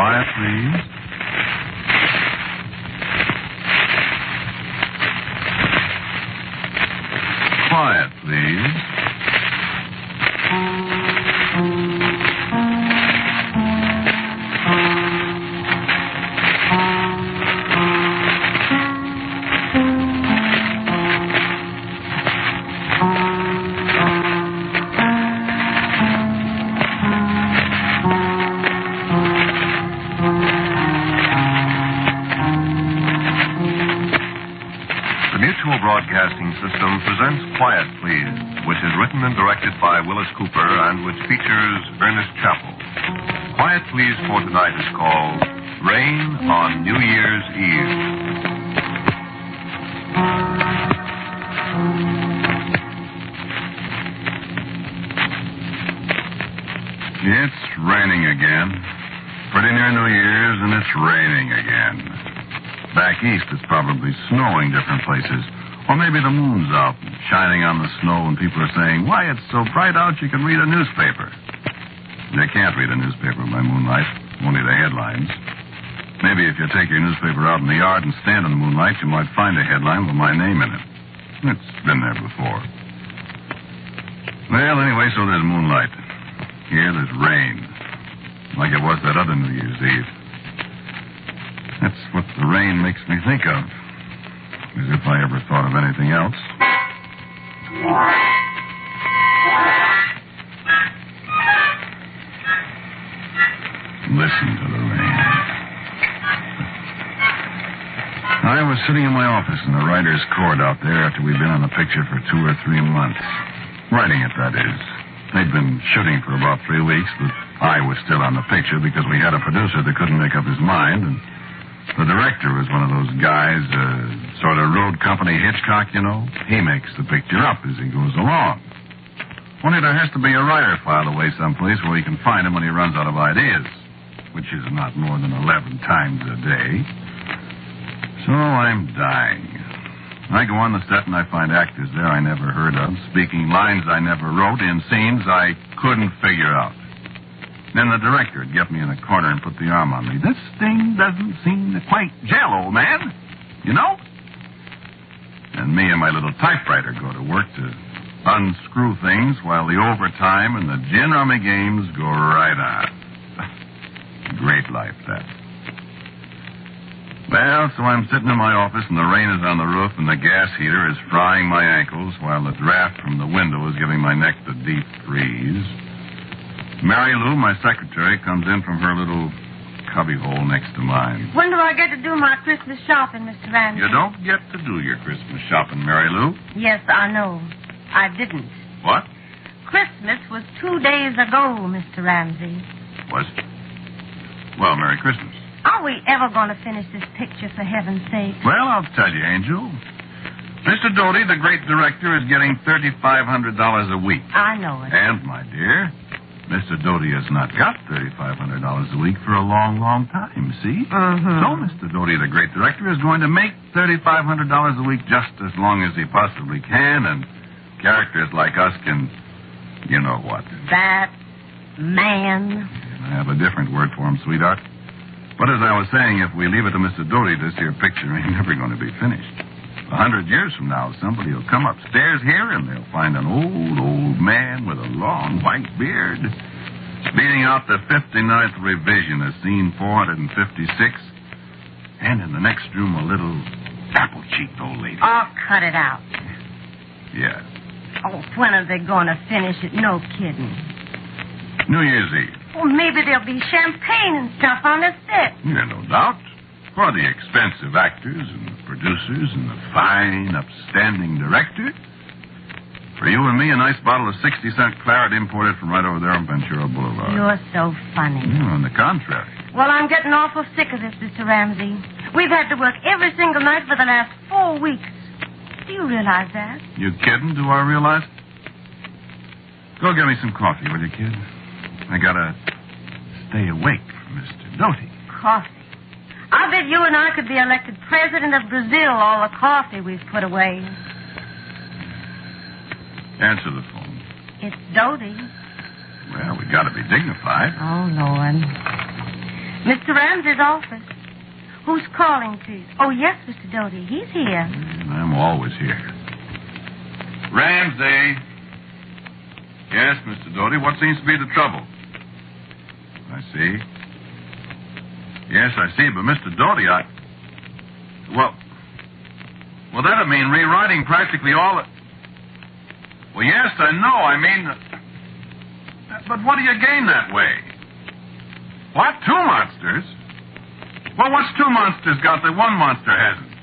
Quiet, please. Quiet, please. Broadcasting System presents Quiet, Please, which is written and directed by Willis Cooper and which features Ernest Chappell. Quiet, Please for tonight is called Rain on New Year's Eve. It's raining again. Pretty near New Year's, and it's raining again. Back east, it's probably snowing different places. Or maybe the moon's out, shining on the snow, and people are saying, why, it's so bright out you can read a newspaper. You can't read a newspaper by moonlight, only the headlines. Maybe if you take your newspaper out in the yard and stand in the moonlight, you might find a headline with my name in it. It's been there before. Well, anyway, so there's moonlight. Here, there's rain. Like it was that other New Year's Eve. That's what the rain makes me think of. As if I ever thought of anything else. Listen to the rain. I was sitting in my office in the writer's court out there after we'd been on the picture for 2 or 3 months. Writing it, that is. They'd been shooting for about 3 weeks, but I was still on the picture because we had a producer that couldn't make up his mind, and the director was one of those guys, sort of road company Hitchcock, you know. He makes the picture up as he goes along. Only there has to be a writer filed away someplace where he can find him when he runs out of ideas, which is not more than 11 times a day. So I'm dying. I go on the set and I find actors there I never heard of, speaking lines I never wrote, in scenes I couldn't figure out. Then the director would get me in a corner and put the arm on me. This thing doesn't seem to quite gel, old man. You know? And me and my little typewriter go to work to unscrew things while the overtime and the gin rummy games go right on. Great life, that. Well, so I'm sitting in my office and the rain is on the roof and the gas heater is frying my ankles while the draft from the window is giving my neck the deep freeze. Mary Lou, my secretary, comes in from her little cubbyhole next to mine. When do I get to do my Christmas shopping, Mr. Ramsey? You don't get to do your Christmas shopping, Mary Lou. Yes, I know. I didn't. What? Christmas was 2 days ago, Mr. Ramsey. Was it? Well, Merry Christmas. Are we ever going to finish this picture, for heaven's sake? Well, I'll tell you, Angel. Mr. Doty, the great director, is getting $3,500 a week. I know it. And, my dear, Mr. Doty has not got $3,500 a week for a long, long time, see? Mm-hmm. So Mr. Doty, the great director, is going to make $3,500 a week just as long as he possibly can, and characters like us can, you know what. That man. I have a different word for him, sweetheart. But as I was saying, if we leave it to Mr. Doty, this here picture ain't never going to be finished. 100 years from now, somebody will come upstairs here and they'll find an old man with a long white beard beating out the 59th revision of scene 456. And in the next room, a little apple-cheeked old lady. Oh, cut it out. Yeah. Oh, when are they going to finish it? No kidding. New Year's Eve. Well, maybe there'll be champagne and stuff on the set. Yeah, no doubt. For the expensive actors and the producers and the fine, upstanding director. For you and me, a nice bottle of 60-cent claret imported from right over there on Ventura Boulevard. You're so funny. On the contrary. Well, I'm getting awful sick of this, Mr. Ramsey. We've had to work every single night for the last 4 weeks. Do you realize that? You kidding? Do I realize it? Go get me some coffee, will you, kid? I gotta stay awake for Mr. Doty. Coffee? I bet you and I could be elected president of Brazil, all the coffee we've put away. Answer the phone. It's Doty. Well, we gotta be dignified. Oh, Lord. Mr. Ramsey's office. Who's calling, please? Oh, yes, Mr. Doty. He's here. I'm always here. Ramsey. Yes, Mr. Doty. What seems to be the trouble? I see. Yes, I see. But, Mr. Doty, Well, that'd mean rewriting practically all the... Well, yes, I know. I mean... But what do you gain that way? What? 2 monsters? Well, what's 2 monsters got that 1 monster hasn't?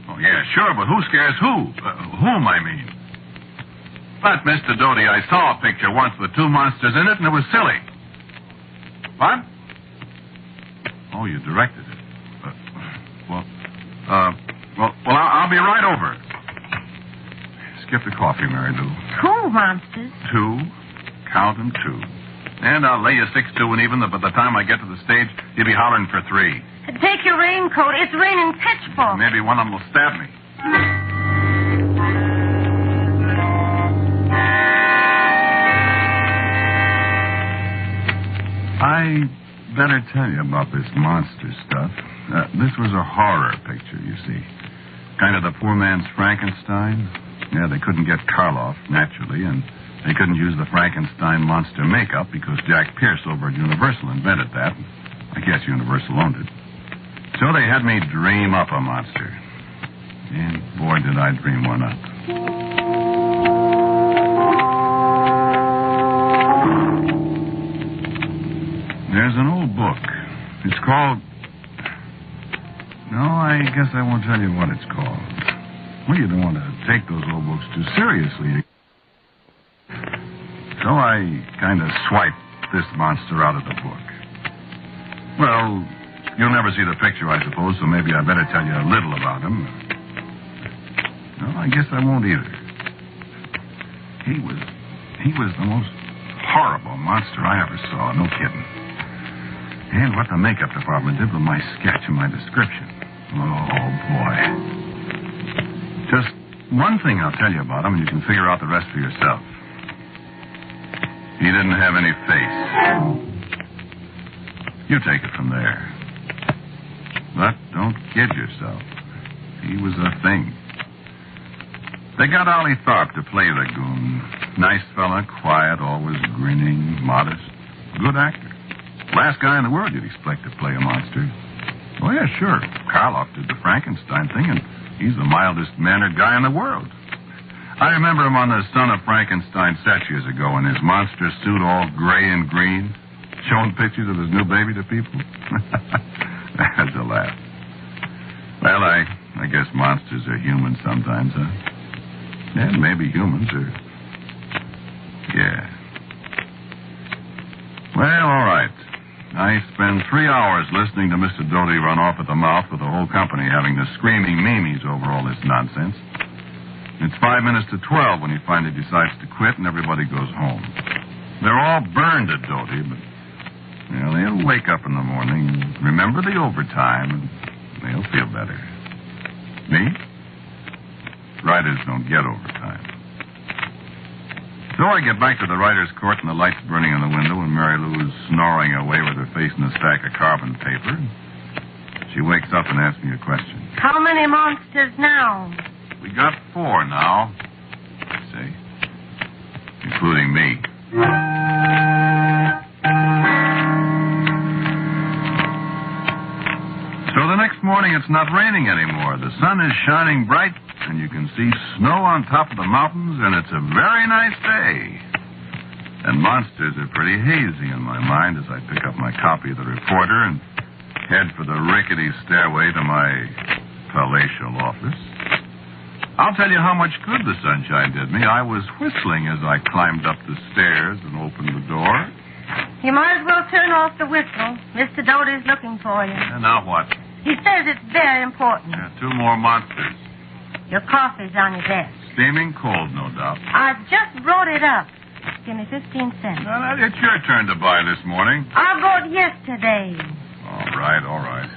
Oh, yeah, sure, but who scares who? Whom, I mean. But, Mr. Doty, I saw a picture once with 2 monsters in it, and it was silly. What? Oh, you directed it. Well, I'll be right over. Skip the coffee, Mary Lou. 2 monsters? 2. Count them 2. And I'll lay you 6 to an even that by the time I get to the stage, you'll be hollering for 3. Take your raincoat. It's raining pitchforks. Maybe one of them will stab me. I better tell you about this monster stuff. This was a horror picture, you see. Kind of the poor man's Frankenstein. Yeah, they couldn't get Karloff, naturally, and they couldn't use the Frankenstein monster makeup because Jack Pierce over at Universal invented that. I guess Universal owned it. So they had me dream up a monster. And boy, did I dream one up. There's an old book. It's called... No, I guess I won't tell you what it's called. Well, you don't want to take those old books too seriously. So I kind of swiped this monster out of the book. Well, you'll never see the picture, I suppose, so maybe I better tell you a little about him. No, I guess I won't either. He was the most horrible monster I ever saw, no kidding. And what the makeup department did with my sketch and my description. Oh, boy. Just one thing I'll tell you about him, and you can figure out the rest for yourself. He didn't have any face. You take it from there. But don't kid yourself. He was a thing. They got Ollie Tharp to play the goon. Nice fella, quiet, always grinning, modest. Good actor. Last guy in the world you'd expect to play a monster. Oh, yeah, sure. Karloff did the Frankenstein thing, and he's the mildest-mannered guy in the world. I remember him on the Son of Frankenstein set years ago in his monster suit all gray and green, showing pictures of his new baby to people. That's a laugh. Well, I guess monsters are human sometimes, huh? And maybe humans are... Yeah. Well, all right. I spend 3 hours listening to Mr. Doty run off at the mouth with the whole company having the screaming memes over all this nonsense. It's 5 minutes to 12 when he finally decides to quit and everybody goes home. They're all burned at Doty, but they'll wake up in the morning and remember the overtime and they'll feel better. Me? Writers don't get overtime. So I get back to the writer's court and the light's burning in the window and Mary Lou is snoring away with her face in a stack of carbon paper. She wakes up and asks me a question. How many monsters now? We got 4 now, I say, including me. So the next morning it's not raining anymore. The sun is shining bright, and you can see snow on top of the mountains, and it's a very nice day. And monsters are pretty hazy in my mind as I pick up my copy of the Reporter and head for the rickety stairway to my palatial office. I'll tell you how much good the sunshine did me. I was whistling as I climbed up the stairs and opened the door. You might as well turn off the whistle. Mr. Doty's looking for you. And now what? He says it's very important. Yeah, 2 more monsters. Your coffee's on your desk. Steaming cold, no doubt. I just brought it up. Give me 15 cents. Well, it's your turn to buy this morning. I bought yesterday. All right, all right.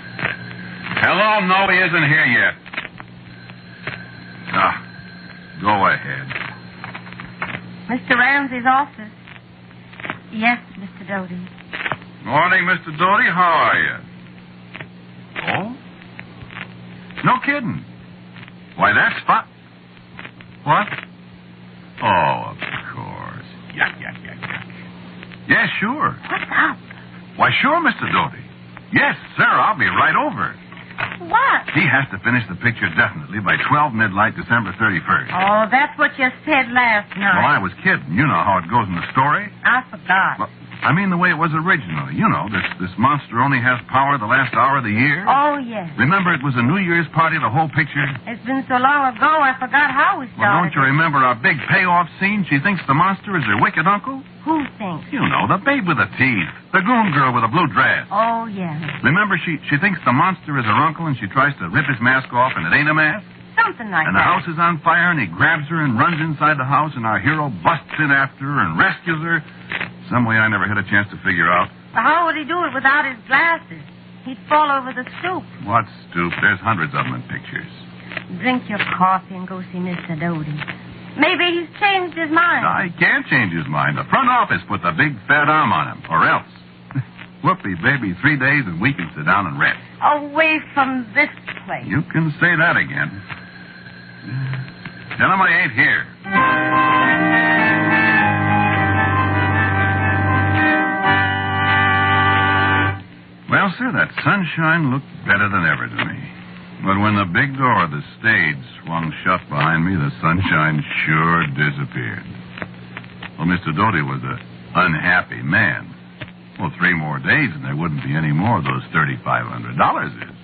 Hello? No, he isn't here yet. Go ahead. Mr. Ramsey's office. Yes, Mr. Doty. Morning, Mr. Doty. How are you? Oh? No kidding. Why, that's fun. What? Oh, of course. Yuck. Yes, sure. What's up? Why, sure, Mr. Doty. Yes, sir, I'll be right over. What? He has to finish the picture definitely by 12 midnight, December 31st. Oh, that's what you said last night. Well, I was kidding. You know how it goes in the story. I forgot. Well, I mean the way it was originally. You know, this monster only has power the last hour of the year. Oh, yes. Remember, it was a New Year's party, the whole picture? It's been so long ago, I forgot how we started. Well, don't you remember our big payoff scene? She thinks the monster is her wicked uncle? Who thinks? You know, the babe with the teeth. The goon girl with a blue dress. Oh, yes. Remember, she thinks the monster is her uncle, and she tries to rip his mask off, and it ain't a mask? Something like And that. the house is on fire, and he grabs her and runs inside the house, and our hero busts in after her and rescues her. Some way I never had a chance to figure out. Well, how would he do it without his glasses? He'd fall over the stoop. What stoop? There's hundreds of them in pictures. Drink your coffee and go see Mr. Doty. Maybe he's changed his mind. I can't change his mind. The front office put the big fat arm on him, or else. Whoopee, baby, 3 days and we can sit down and rest. Away from this place. You can say that again. Tell him I ain't here. Well, sir, that sunshine looked better than ever to me. But when the big door of the stage swung shut behind me, the sunshine sure disappeared. Well, Mr. Doty was an unhappy man. Well, 3 more days and there wouldn't be any more of those $3,500 is.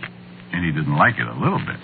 And he didn't like it a little bit.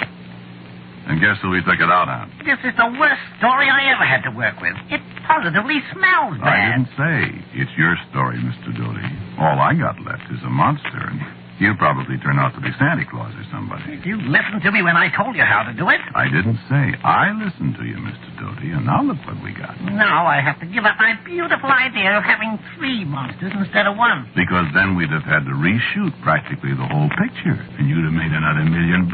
And guess who he took it out on? This is the worst story I ever had to work with. It positively smells bad. I didn't say. It's your story, Mr. Doty. All I got left is a monster, and he'll probably turn out to be Santa Claus or somebody. Did you listen to me when I told you how to do it? I didn't say. I listened to you, Mr. Doty, and now look what we got. Now I have to give up my beautiful idea of having 3 monsters instead of 1. Because then we'd have had to reshoot practically the whole picture, and you'd have made another $1 million.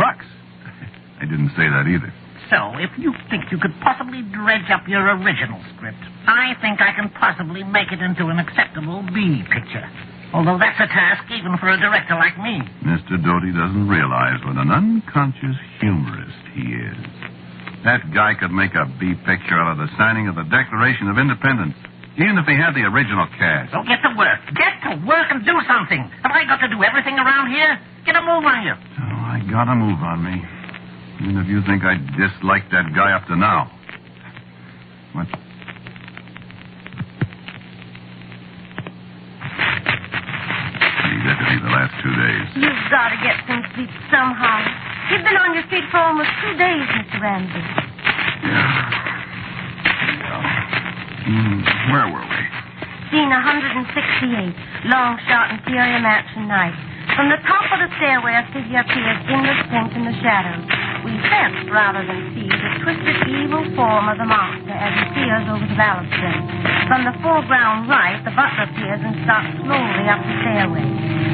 I didn't say that either. So, if you think you could possibly dredge up your original script, I think I can possibly make it into an acceptable B picture. Although that's a task even for a director like me. Mr. Doty doesn't realize what an unconscious humorist he is. That guy could make a B picture out of the signing of the Declaration of Independence, even if he had the original cast. So get to work. Get to work and do something. Have I got to do everything around here? Get a move on you. Oh, I got a move on me. Even if you think I disliked that guy up to now. What? He did to me the last 2 days. You've got to get some sleep somehow. You've been on your feet for almost 2 days, Mr. Ramsey. Yeah. Where were we? Scene 168. Long shot interior mansion night. From the top of the stairway, a figure appears indistinct in the shadows. We sense, rather than see, the twisted evil form of the monster as he peers over the balustrade. From the foreground right, the butler appears and starts slowly up the stairway.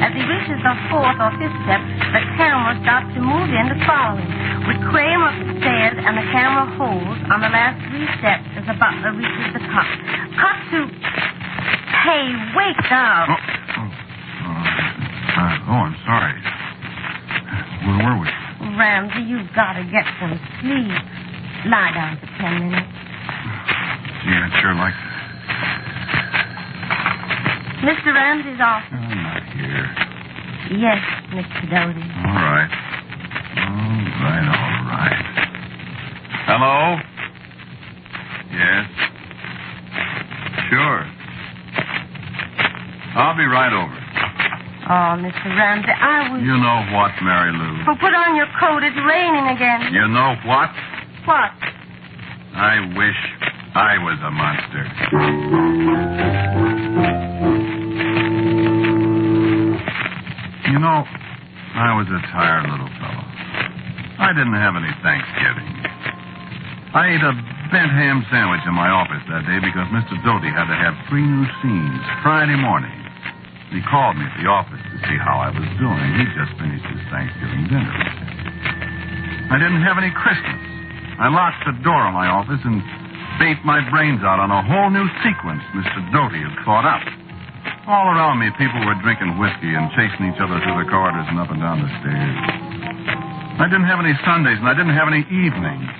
As he reaches the 4th or 5th step, the camera starts to move in to follow him. We cram up the stairs, and the camera holds on the last 3 steps as the butler reaches the top. Cut to... Hey, wake up! I'm sorry. Where were we? Ramsey, you've got to get some sleep. Lie down for 10 minutes. Yeah, I'd sure like that. Mr. Ramsey's off. I'm not here. Yes, Mr. Doty. All right. All right. Hello? Yes? Sure. I'll be right over. Oh, Mr. Ramsey, I was... You know what, Mary Lou? Well, put on your coat. It's raining again. You know what? What? I wish I was a monster. You know, I was a tired little fellow. I didn't have any Thanksgiving. I ate a bent ham sandwich in my office that day because Mr. Doty had to have 3 new scenes Friday morning. He called me at the office to see how I was doing. He just finished his Thanksgiving dinner. I didn't have any Christmas. I locked the door of my office and baked my brains out on a whole new sequence Mr. Doty had thought up. All around me, people were drinking whiskey and chasing each other through the corridors and up and down the stairs. I didn't have any Sundays, and I didn't have any evenings.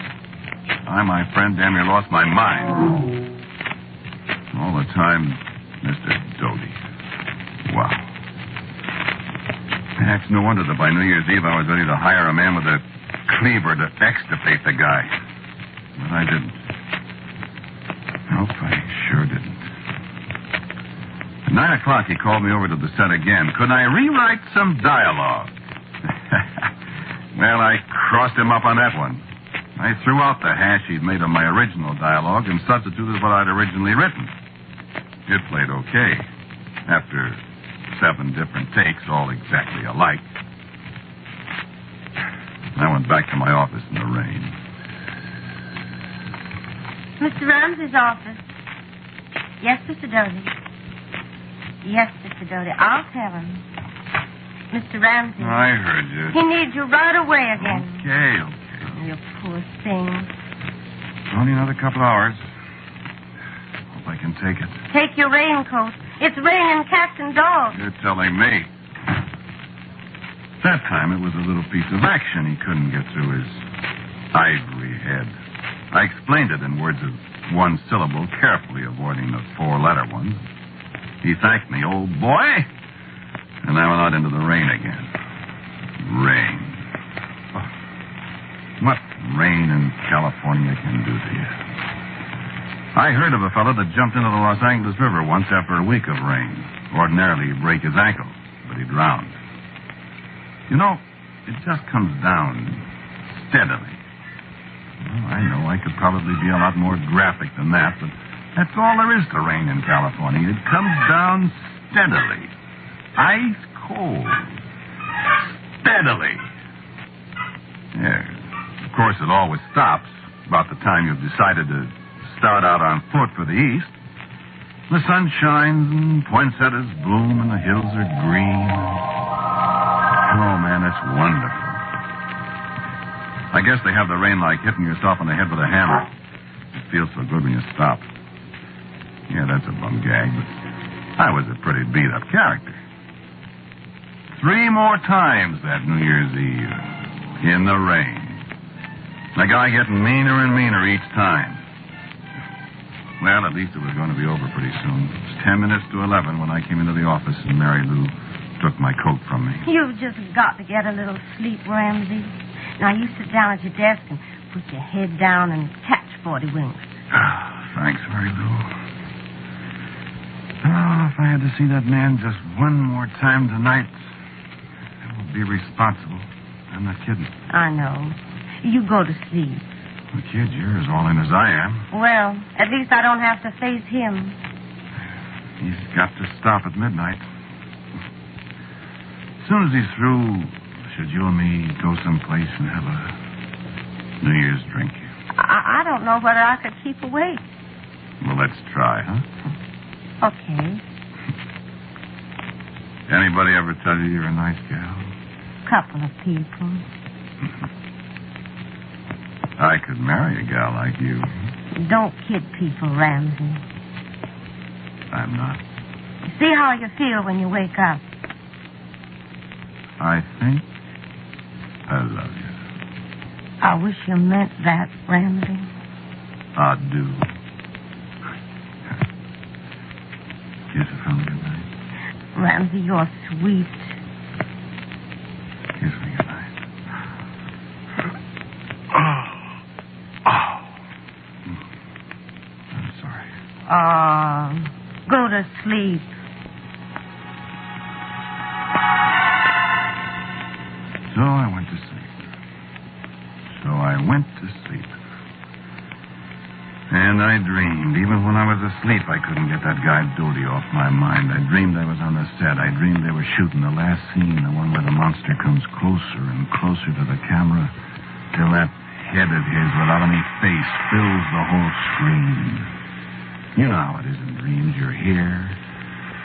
I, my friend, damn near lost my mind. All the time, Mr. Doty. Wow. It's no wonder that by New Year's Eve I was ready to hire a man with a cleaver to extirpate the guy. But I didn't. Nope, I sure didn't. At 9 o'clock, he called me over to the set again. Could I rewrite some dialogue? Well, I crossed him up on that one. I threw out the hash he'd made of my original dialogue and substituted what I'd originally written. It played okay. After 7 different takes, all exactly alike. I went back to my office in the rain. Mr. Ramsey's office. Yes, Mr. Doty. Yes, Mr. Doty. I'll tell him. Mr. Ramsey. I heard you. He needs you right away again. Okay. Oh, you poor thing. Only another couple hours. Hope I can take it. Take your raincoat. It's raining cats and dogs. You're telling me. That time it was a little piece of action he couldn't get through his ivory head. I explained it in words of one syllable, carefully avoiding the 4-letter ones. He thanked me, old boy, and I went out into the rain again. Rain. Oh, what rain in California can do to you. I heard of a fellow that jumped into the Los Angeles River once after a week of rain. Ordinarily, he'd break his ankle, but he drowned. You know, it just comes down steadily. Well, I know I could probably be a lot more graphic than that, but that's all there is to rain in California. It comes down steadily. Ice cold. Steadily. Yeah. Of course, it always stops about the time you've decided to start out on foot for the east. The sun shines and poinsettias bloom and the hills are green. Oh, man, it's wonderful. I guess they have the rain like hitting yourself on the head with a hammer. It feels so good when you stop. Yeah, that's a bum gag, but I was a pretty beat-up character. 3 more times that New Year's Eve. In the rain. The guy getting meaner and meaner each time. Well, at least it was going to be over pretty soon. It was 10 minutes to 11 when I came into the office and Mary Lou took my coat from me. You've just got to get a little sleep, Ramsey. Now, you sit down at your desk and put your head down and catch 40 winks. Thanks, Mary Lou. Oh, if I had to see that man just one more time tonight, I would be responsible. I'm not kidding. I know. You go to sleep. The kid, you're as all in as I am. Well, at least I don't have to face him. He's got to stop at midnight. As soon as he's through, should you and me go someplace and have a New Year's drink? I don't know whether I could keep awake. Well, let's try, huh? Okay. Anybody ever tell you you're a nice gal? Couple of people. I could marry a gal like you. Don't kid people, Ramsey. I'm not. See how you feel when you wake up. I think I love you. I wish you meant that, Ramsey. I do. Kiss her from me goodnight. Ramsey, you're sweet. Kiss me goodnight. I'm sorry. Go to sleep. So I went to sleep. And I dreamed. Even when I was asleep, I couldn't get that guy Doty off my mind. I dreamed I was on the set. I dreamed they were shooting the last scene, the one where the monster comes closer and closer to the camera till that head of his without any face fills the whole screen. You know how it is in dreams. You're here,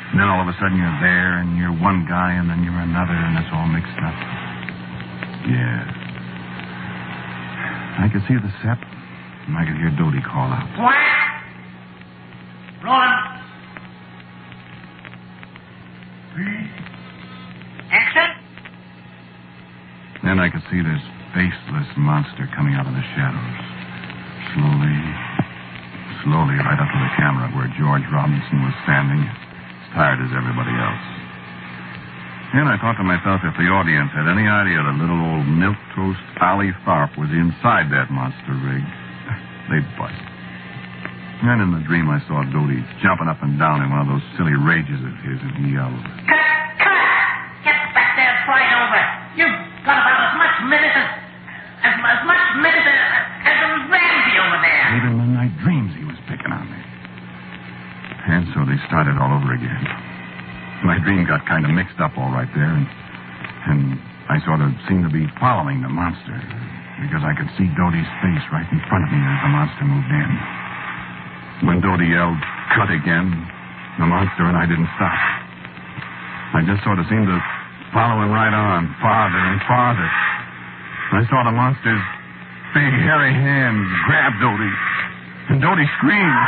and then all of a sudden you're there, and you're one guy, and then you're another, and it's all mixed up. Yeah. I could see the set, and I could hear Doty call out. Rolling. Then I could see this faceless monster coming out of the shadows. Slowly, right up to the camera where George Robinson was standing, as tired as everybody else. And I thought to myself, if the audience had any idea that little old milquetoast Allie Tharp was inside that monster rig, they'd bust. And in the dream, I saw Dodie jumping up and down in one of those silly rages of his, and he yelled, Cut! Get back there and slide over. You've got about as much minute as Ramsey over there. Even in my dreams, he was picking on me. And so they started all over again. My dream got kind of mixed up all right there, and I sort of seemed to be following the monster, because I could see Dodie's face right in front of me as the monster moved in. When Dodie yelled, cut again, the monster and I didn't stop. I just sort of seemed to follow him right on, farther and farther. I saw the monster's big, hairy hands grab Dodie, and Dodie screamed,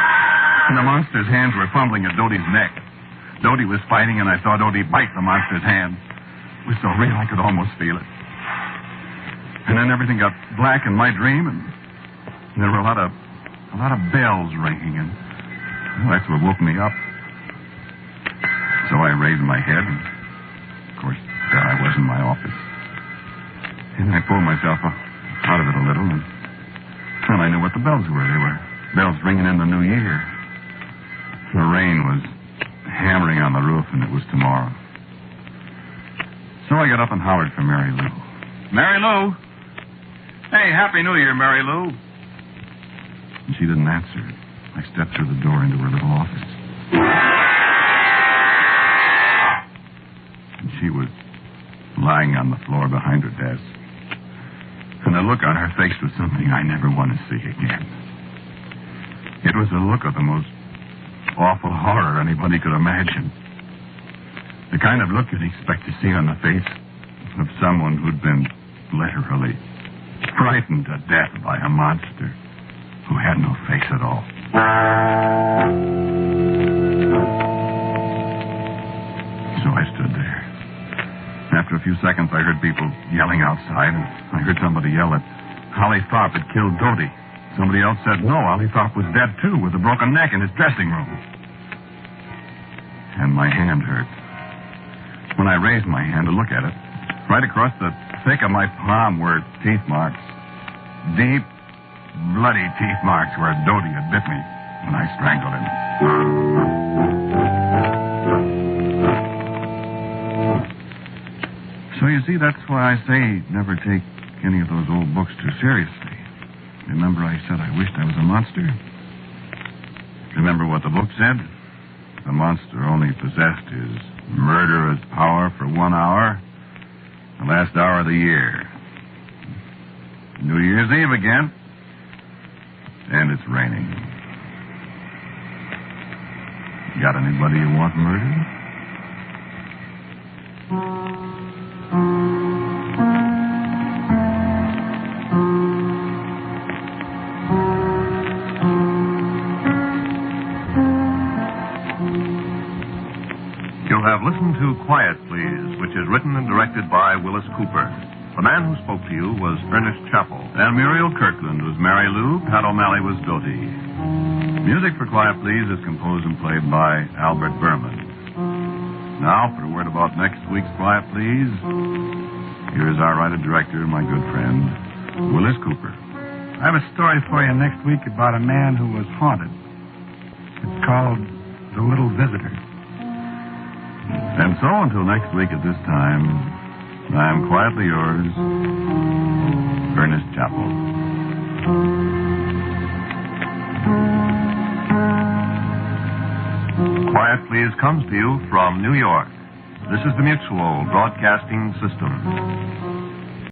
and the monster's hands were fumbling at Dodie's neck. Dodie was fighting, and I saw Dodie bite the monster's hand. It was so real I could almost feel it. And then everything got black in my dream, and there were a lot of bells ringing, and that's what woke me up. So I raised my head, and of course, there I was in my office. And I pulled myself out of it a little, and I knew what the bells were. They were bells ringing in the new year. The rain was hammering on the roof, and it was tomorrow. So I got up and hollered for Mary Lou. Mary Lou! Hey, Happy New Year, Mary Lou. And she didn't answer. I stepped through the door into her little office. And she was lying on the floor behind her desk. And the look on her face was something I never want to see again. It was a look of the most awful horror anybody could imagine. The kind of look you'd expect to see on the face of someone who'd been literally frightened to death by a monster who had no face at all. So I stood there. After a few seconds, I heard people yelling outside, and I heard somebody yell that Allie Tharp had killed Dodie. Somebody else said, no, Allie Tharp was dead, too, with a broken neck in his dressing room. And my hand hurt. When I raised my hand to look at it, right across the thick of my palm were teeth marks. Deep, bloody teeth marks where Dodie had bit me when I strangled him. So you see, that's why I say never take any of those old books too seriously. Remember I said I wished I was a monster? Remember what the book said? The monster only possessed his murderous power for 1 hour, the last hour of the year. New Year's Eve again. And it's raining. Got anybody you want murdered? You have listened to Quiet Please, which is written and directed by Willis Cooper. The man who spoke to you was Ernest Chappell. And Muriel Kirkland was Mary Lou. Pat O'Malley was Dodie. Music for Quiet Please is composed and played by Albert Berman. Now, for a word about next week's Quiet Please, here is our writer-director, my good friend, Willis Cooper. I have a story for you next week about a man who was haunted. It's called The Little Visitor. And so, until next week at this time, I am quietly yours, Ernest Chappell. Quiet Please comes to you from New York. This is the Mutual Broadcasting System.